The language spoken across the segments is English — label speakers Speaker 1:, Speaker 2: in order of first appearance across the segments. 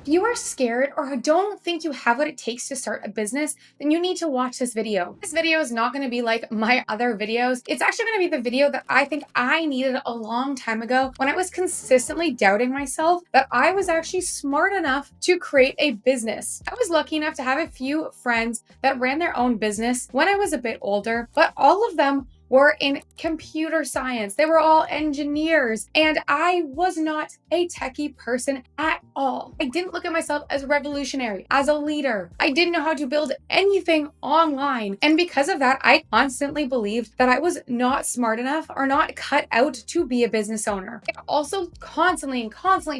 Speaker 1: If you are scared or don't think you have what it takes to start a business, then you need to watch this video. This video is not going to be like my other videos. It's actually going to be the video that I think I needed a long time ago when I was consistently doubting myself that I was actually smart enough to create a business. I was lucky enough to have a few friends that ran their own business when I was a bit older, but all of them were in computer science. They were all engineers, and I was not a techie person at all. I didn't look at myself as revolutionary, as a leader. I didn't know how to build anything online. And because of that, I constantly believed that I was not smart enough or not cut out to be a business owner. I also constantly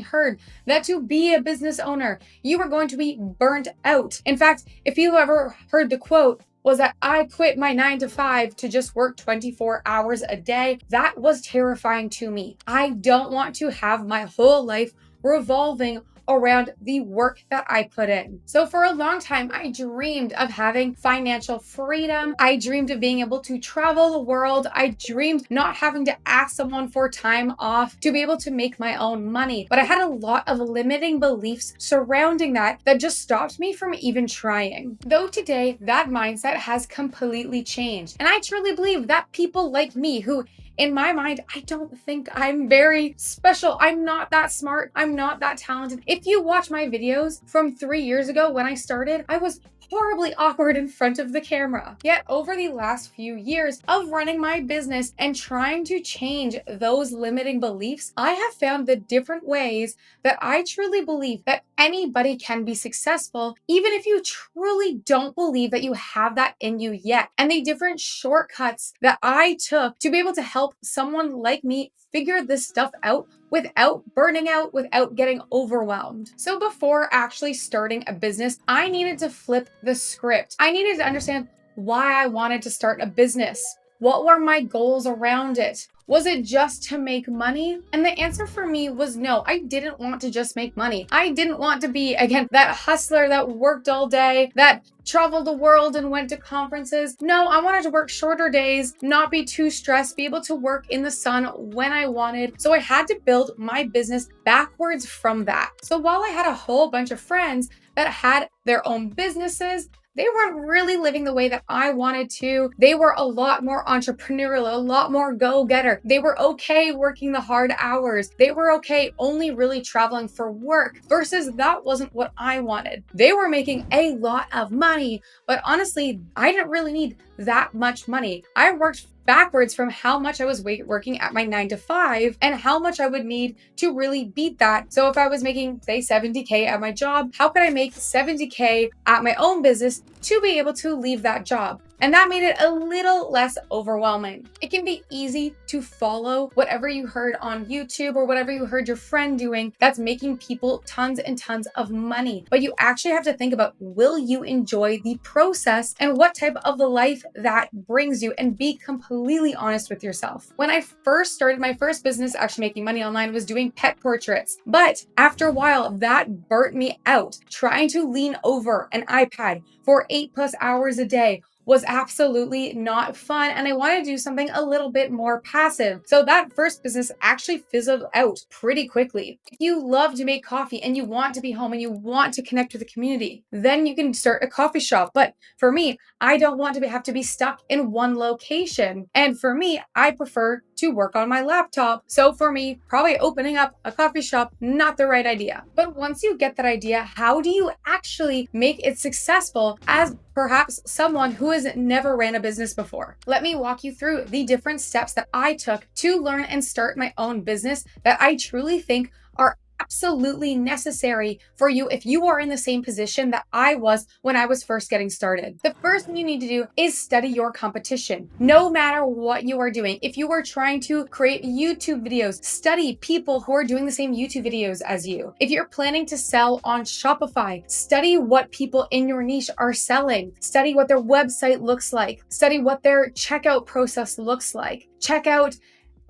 Speaker 1: heard that to be a business owner, you were going to be burnt out. In fact, if you ever heard the quote, was that I quit my 9 to 5 to just work 24 hours a day. That was terrifying to me. I don't want to have my whole life revolving around the work that I put in. So for a long time, I dreamed of having financial freedom. I dreamed of being able to travel the world. I dreamed not having to ask someone for time off to be able to make my own money. But I had a lot of limiting beliefs surrounding that just stopped me from even trying. Though today, that mindset has completely changed. And I truly believe that people like me who in my mind, I don't think I'm very special. I'm not that smart. I'm not that talented. If you watch my videos from 3 years ago when I started, I was horribly awkward in front of the camera. Yet over the last few years of running my business and trying to change those limiting beliefs, I have found the different ways that I truly believe that anybody can be successful, even if you truly don't believe that you have that in you yet. And the different shortcuts that I took to be able to help someone like me figure this stuff out without burning out, without getting overwhelmed. So before actually starting a business, I needed to flip the script. I needed to understand why I wanted to start a business. What were my goals around it? Was it just to make money? And the answer for me was no. I didn't want to just make money. I didn't want to be, again, that hustler that worked all day, that traveled the world and went to conferences. No, I wanted to work shorter days, not be too stressed, be able to work in the sun when I wanted. So I had to build my business backwards from that. So while I had a whole bunch of friends that had their own businesses, they weren't really living the way that I wanted to. They were a lot more entrepreneurial, a lot more go-getter. They were okay working the hard hours. They were okay only really traveling for work versus that wasn't what I wanted. They were making a lot of money, but honestly, I didn't really need that much money. I worked backwards from how much I was working at my 9 to 5 and how much I would need to really beat that. So if I was making, say, 70K at my job, how could I make 70K at my own business to be able to leave that job? And that made it a little less overwhelming. It can be easy to follow whatever you heard on YouTube or whatever you heard your friend doing that's making people tons and tons of money. But you actually have to think about, will you enjoy the process and what type of life that brings you, and be completely honest with yourself. When I first started my first business actually making money online was doing pet portraits. But after a while, that burnt me out. Trying to lean over an iPad for 8+ hours a day was absolutely not fun, and I wanted to do something a little bit more passive. So that first business actually fizzled out pretty quickly. If you love to make coffee and you want to be home and you want to connect with the community, then you can start a coffee shop. But for me, I don't want to have to be stuck in one location. And for me, I prefer to work on my laptop. So for me, probably opening up a coffee shop, not the right idea. But once you get that idea, how do you actually make it successful as perhaps someone who has never ran a business before? Let me walk you through the different steps that I took to learn and start my own business that I truly think are absolutely necessary for you if you are in the same position that I was when I was first getting started. The first thing you need to do is study your competition. No matter what you are doing, if you are trying to create YouTube videos, study people who are doing the same YouTube videos as you. If you're planning to sell on Shopify, study what people in your niche are selling. Study what their website looks like. Study what their checkout process looks like. Check out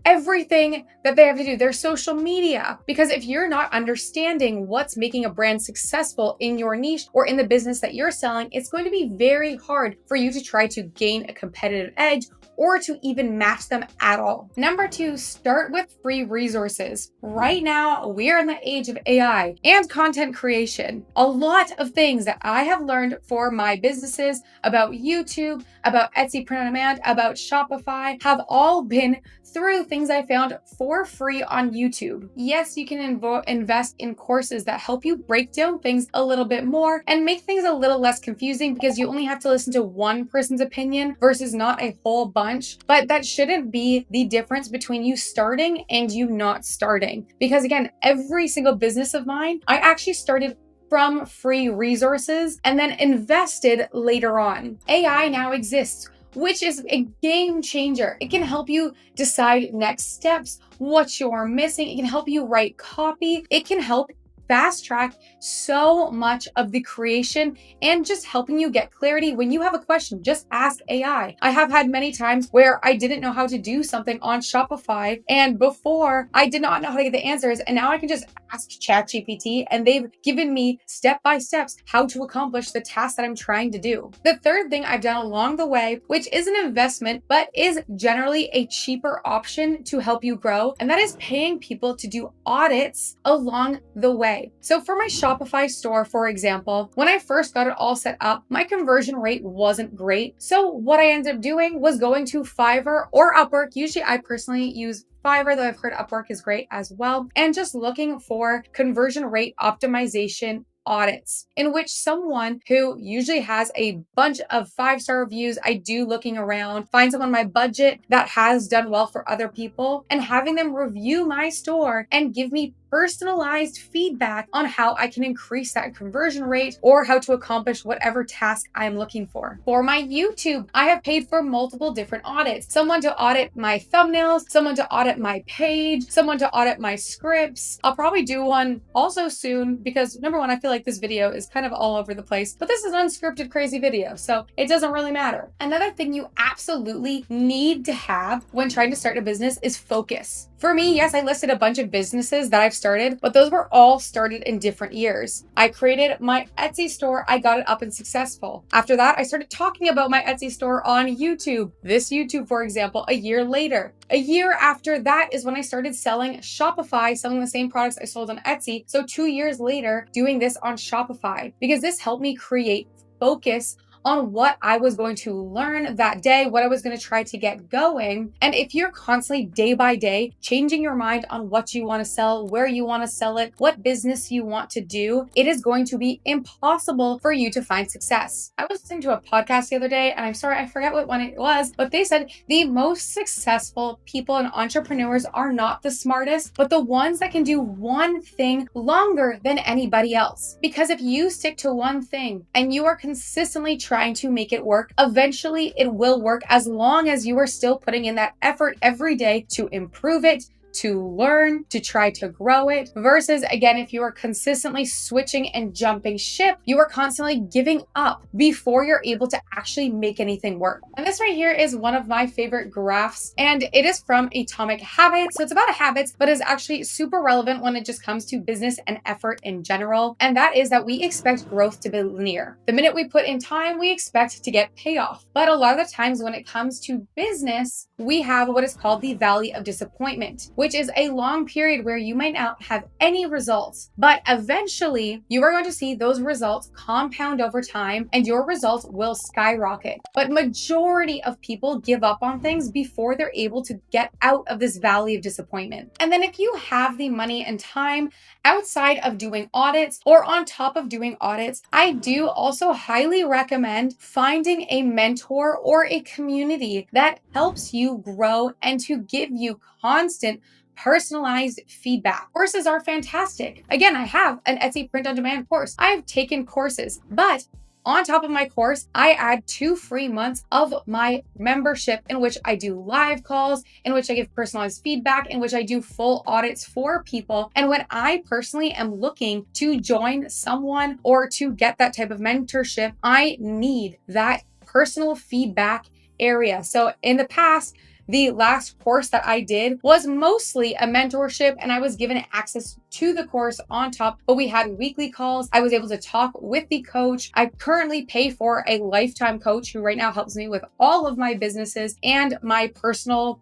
Speaker 1: everything that they have to do, their social media. Because if you're not understanding what's making a brand successful in your niche or in the business that you're selling, it's going to be very hard for you to try to gain a competitive edge or to even match them at all. Number 2, start with free resources. Right now, we are in the age of AI and content creation. A lot of things that I have learned for my businesses about YouTube, about Etsy print on demand, about Shopify have all been through things I found for free on YouTube. Yes, you can invest in courses that help you break down things a little bit more and make things a little less confusing because you only have to listen to one person's opinion versus not a whole bunch. But that shouldn't be the difference between you starting and you not starting. Because again, every single business of mine, I actually started from free resources and then invested later on. AI now exists, which is a game changer. It can help you decide next steps, what you're missing. It can help you write copy. It can help fast track so much of the creation and just helping you get clarity. When you have a question, just ask AI. I have had many times where I didn't know how to do something on Shopify, and before I did not know how to get the answers, and now I can just ask ChatGPT and they've given me step by steps how to accomplish the task that I'm trying to do. The third thing I've done along the way, which is an investment but is generally a cheaper option to help you grow, and that is paying people to do audits along the way. So for my Shopify store, for example, when I first got it all set up, my conversion rate wasn't great. So what I ended up doing was going to Fiverr or Upwork. Usually I personally use Fiverr, though I've heard Upwork is great as well, and just looking for conversion rate optimization audits, in which someone who usually has a bunch of 5-star reviews, I do looking around, find someone on my budget that has done well for other people, and having them review my store and give me personalized feedback on how I can increase that conversion rate or how to accomplish whatever task I'm looking for. For my YouTube, I have paid for multiple different audits. Someone to audit my thumbnails, someone to audit my page, someone to audit my scripts. I'll probably do one also soon because number one, I feel like this video is kind of all over the place, but this is an unscripted crazy video, so it doesn't really matter. Another thing you absolutely need to have when trying to start a business is focus. For me, yes, I listed a bunch of businesses that I've started, but those were all started in different years. I created my Etsy store, I got it up and successful. After that, I started talking about my Etsy store on YouTube. This YouTube, for example, a year later. A year after that is when I started selling Shopify, selling the same products I sold on Etsy. So 2 years later, doing this on Shopify, because this helped me create focus on what I was going to learn that day, what I was going to try to get going. And if you're constantly day by day changing your mind on what you want to sell, where you want to sell it, what business you want to do, it is going to be impossible for you to find success. I was listening to a podcast the other day, and I'm sorry, I forgot what one it was, but they said the most successful people and entrepreneurs are not the smartest, but the ones that can do one thing longer than anybody else. Because if you stick to one thing and you are consistently trying to make it work, eventually it will work as long as you are still putting in that effort every day to improve it, to learn, to try to grow it, versus again, if you are consistently switching and jumping ship, you are constantly giving up before you're able to actually make anything work. And this right here is one of my favorite graphs, and it is from Atomic Habits. So it's about habits, but is actually super relevant when it just comes to business and effort in general. And that is that we expect growth to be linear. The minute we put in time, we expect to get payoff. But a lot of the times when it comes to business, we have what is called the valley of disappointment, which is a long period where you might not have any results, but eventually you are going to see those results compound over time and your results will skyrocket. But majority of people give up on things before they're able to get out of this valley of disappointment. And then if you have the money and time outside of doing audits or on top of doing audits, I do also highly recommend finding a mentor or a community that helps you grow and to give you constant personalized feedback. Courses are fantastic. Again, I have an Etsy print on demand course. I've taken courses, but on top of my course, I add 2 free months of my membership in which I do live calls, in which I give personalized feedback, in which I do full audits for people. And when I personally am looking to join someone or to get that type of mentorship, I need that personal feedback area. So in the past, The last course that I did was mostly a mentorship, and I was given access to the course on top, but we had weekly calls. I was able to talk with the coach. I currently pay for a lifetime coach who right now helps me with all of my businesses and my personal,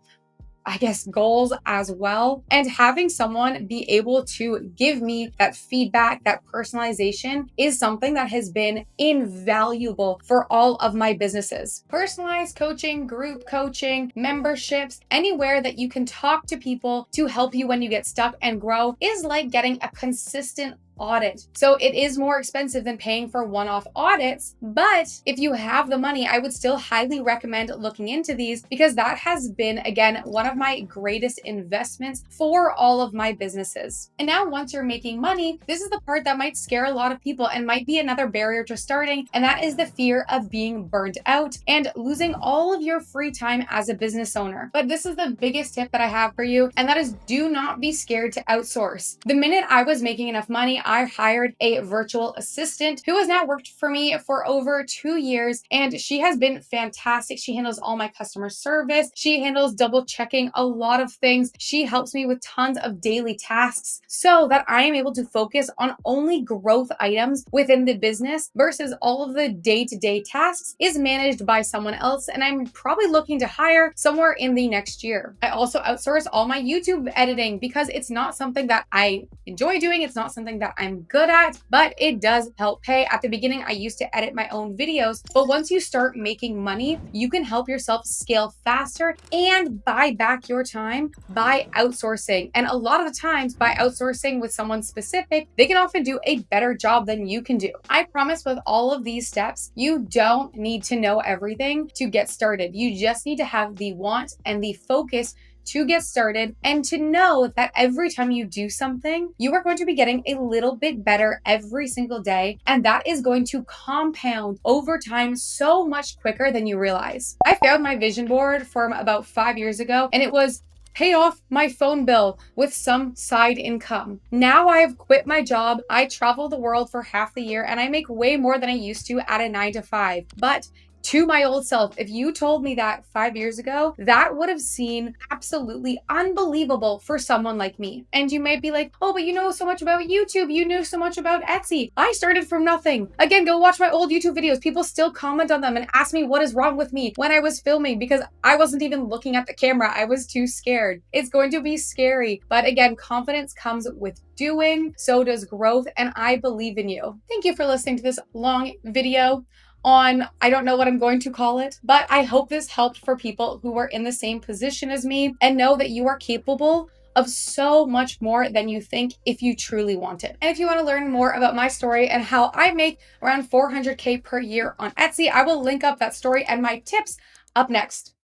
Speaker 1: I guess, goals as well. And having someone be able to give me that feedback, that personalization is something that has been invaluable for all of my businesses. Personalized coaching, group coaching, memberships, anywhere that you can talk to people to help you when you get stuck and grow is like getting a consistent audit. So it is more expensive than paying for one-off audits, but if you have the money, I would still highly recommend looking into these because that has been, again, one of my greatest investments for all of my businesses. And now once you're making money, this is the part that might scare a lot of people and might be another barrier to starting, and that is the fear of being burnt out and losing all of your free time as a business owner. But this is the biggest tip that I have for you, and that is do not be scared to outsource. The minute I was making enough money, I hired a virtual assistant who has now worked for me for over 2 years, and she has been fantastic. She handles all my customer service. She handles double checking a lot of things. She helps me with tons of daily tasks so that I am able to focus on only growth items within the business versus all of the day-to-day tasks is managed by someone else. And I'm probably looking to hire somewhere in the next year. I also outsource all my YouTube editing because it's not something that I enjoy doing. It's not something that I'm good at, but it does help pay. At the beginning, I used to edit my own videos, but once you start making money, you can help yourself scale faster and buy back your time by outsourcing. And a lot of the times, by outsourcing with someone specific, they can often do a better job than you can do. I promise with all of these steps, you don't need to know everything to get started. You just need to have the want and the focus to get started and to know that every time you do something, you are going to be getting a little bit better every single day. And that is going to compound over time so much quicker than you realize. I found my vision board from about 5 years ago, and it was pay off my phone bill with some side income. Now I have quit my job. I travel the world for half the year and I make way more than I used to at a 9 to 5. But to my old self, if you told me that 5 years ago, that would have seemed absolutely unbelievable for someone like me. And you may be like, oh, but you know so much about YouTube. You knew so much about Etsy. I started from nothing. Again, go watch my old YouTube videos. People still comment on them and ask me what is wrong with me when I was filming because I wasn't even looking at the camera. I was too scared. It's going to be scary. But again, confidence comes with doing. So does growth. And I believe in you. Thank you for listening to this long video on, I don't know what I'm going to call it, but I hope this helped for people who are in the same position as me and know that you are capable of so much more than you think if you truly want it. And if you want to learn more about my story and how I make around 400K per year on Etsy, I will link up that story and my tips up next.